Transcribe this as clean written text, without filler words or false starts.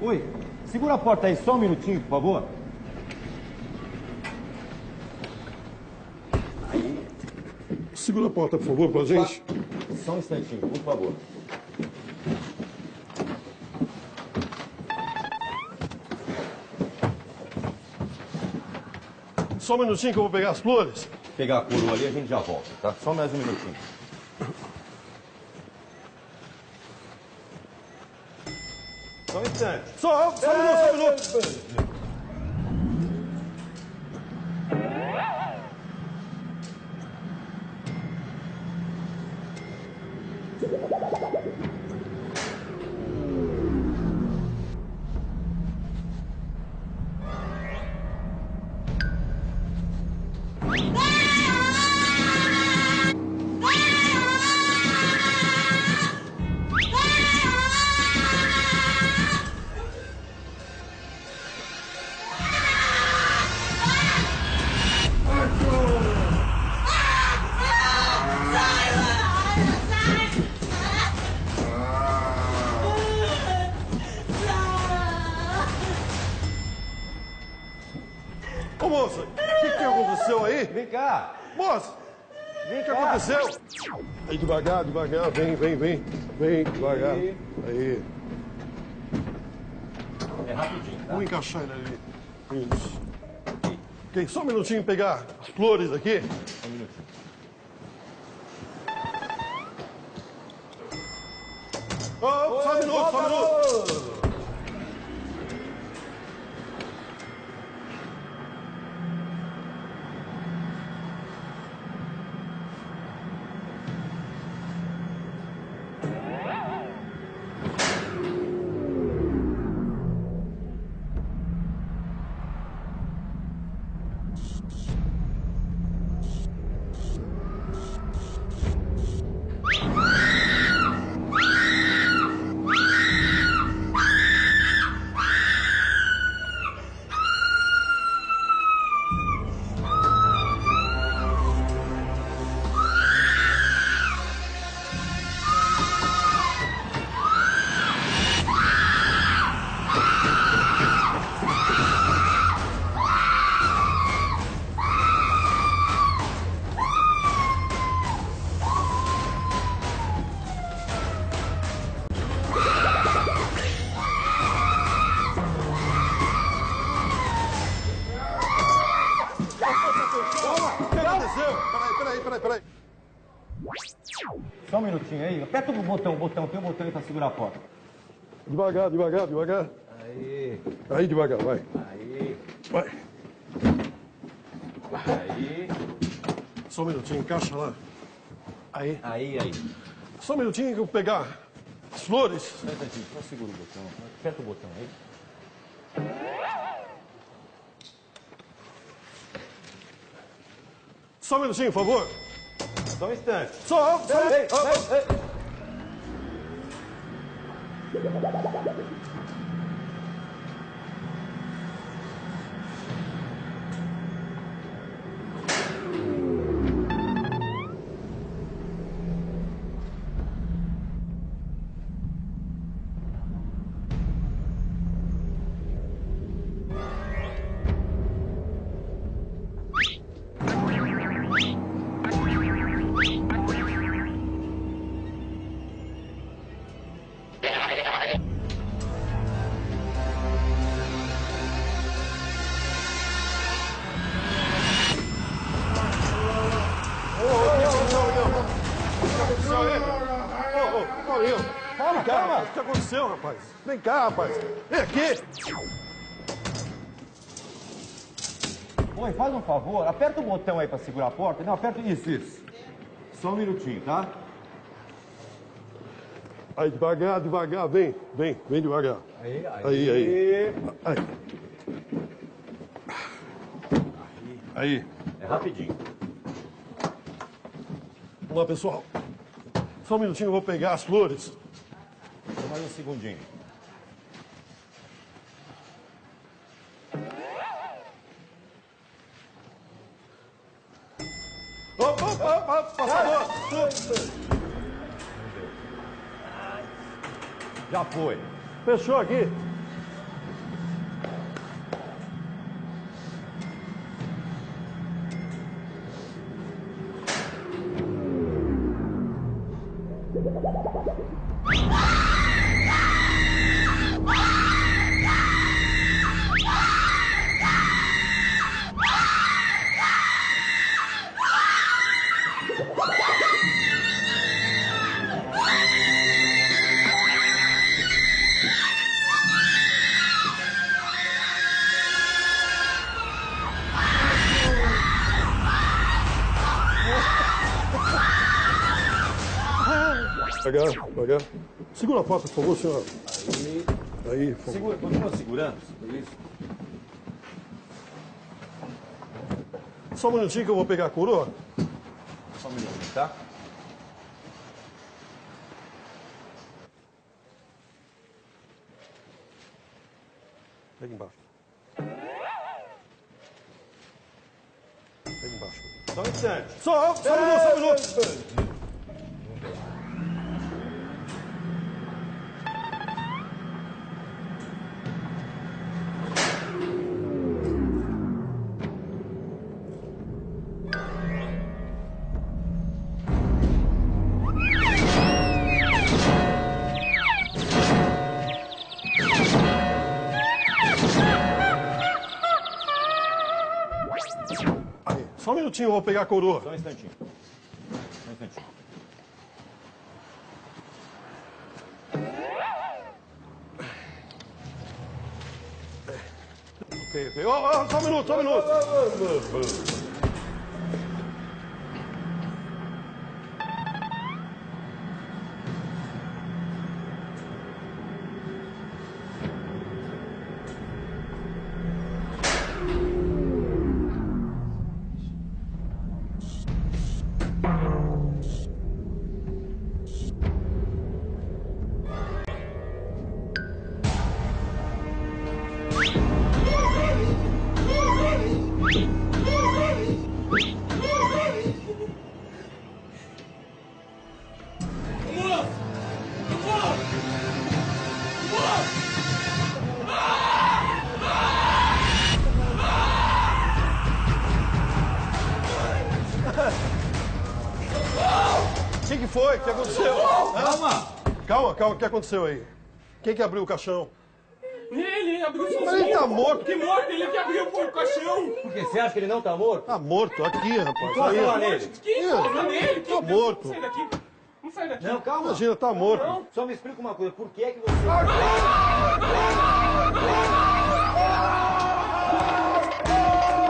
Oi, segura a porta aí só um minutinho, por favor. Aí. Segura a porta, por favor, pra gente. Só um instantinho, por favor. Só um minutinho que eu vou pegar as flores. Pegar a coroa ali, a gente já volta, tá? Só mais um minutinho. Só um instante. Só um minuto. Ô, moça, o que aconteceu aí? Vem cá. Moça, Vem o que cá. aconteceu? Aí, devagar, vem, devagar. Aí, É rapidinho, tá? vamos encaixar ele ali. Isso. Ok, só um minutinho pegar as flores aqui. Um minutinho. Oh, só um minuto. Peraí. Só um minutinho aí. Aperta o botão, tem um botão aí pra segurar a porta. Devagar. Aí. Aí, devagar, vai. Aí. Vai. Aí. Só um minutinho, encaixa lá. Aí. Aí. Só um minutinho que eu vou pegar as flores. Só um instantinho, só segura o botão. Aperta o botão aí. Só um minutinho, por favor. Só um instante. Só. Ei. Calma. O que aconteceu, rapaz? Vem cá, rapaz. Vem aqui. Oi, faz um favor, aperta o botão aí pra segurar a porta. Não, aperta isso. Só um minutinho, tá? Aí, devagar, vem devagar. Aí. É rapidinho. Vamos lá, pessoal. Só um minutinho, eu vou pegar as flores. Só mais um segundinho. Opa, por favor. Já foi. Fechou aqui. Devagar. Segura a porta, por favor, senhor. Aí, por favor. Segura, continua segurando. Isso. Só um minutinho que eu vou pegar a coroa. Só um minutinho, tá? Pega embaixo. Pega embaixo. Só um instante. Só um minuto. Só um minutinho, eu vou pegar a coroa. Só um instantinho. Só um instantinho. Ok. Só um minuto. O que foi? O que aconteceu? Calma, o que aconteceu aí? Quem que abriu o caixão? Ele abriu sozinho. Mas ele tá morto. Que morto? Ele que abriu o caixão. Por quê? Você acha que ele não tá morto? Tá morto, aqui, rapaz. Encosta Aí, lá nele. Que encosta nele? Tá morto. Não sai daqui. Não sai daqui. Não, calma. Imagina, tá morto. Não. Só me explica uma coisa. Por que você...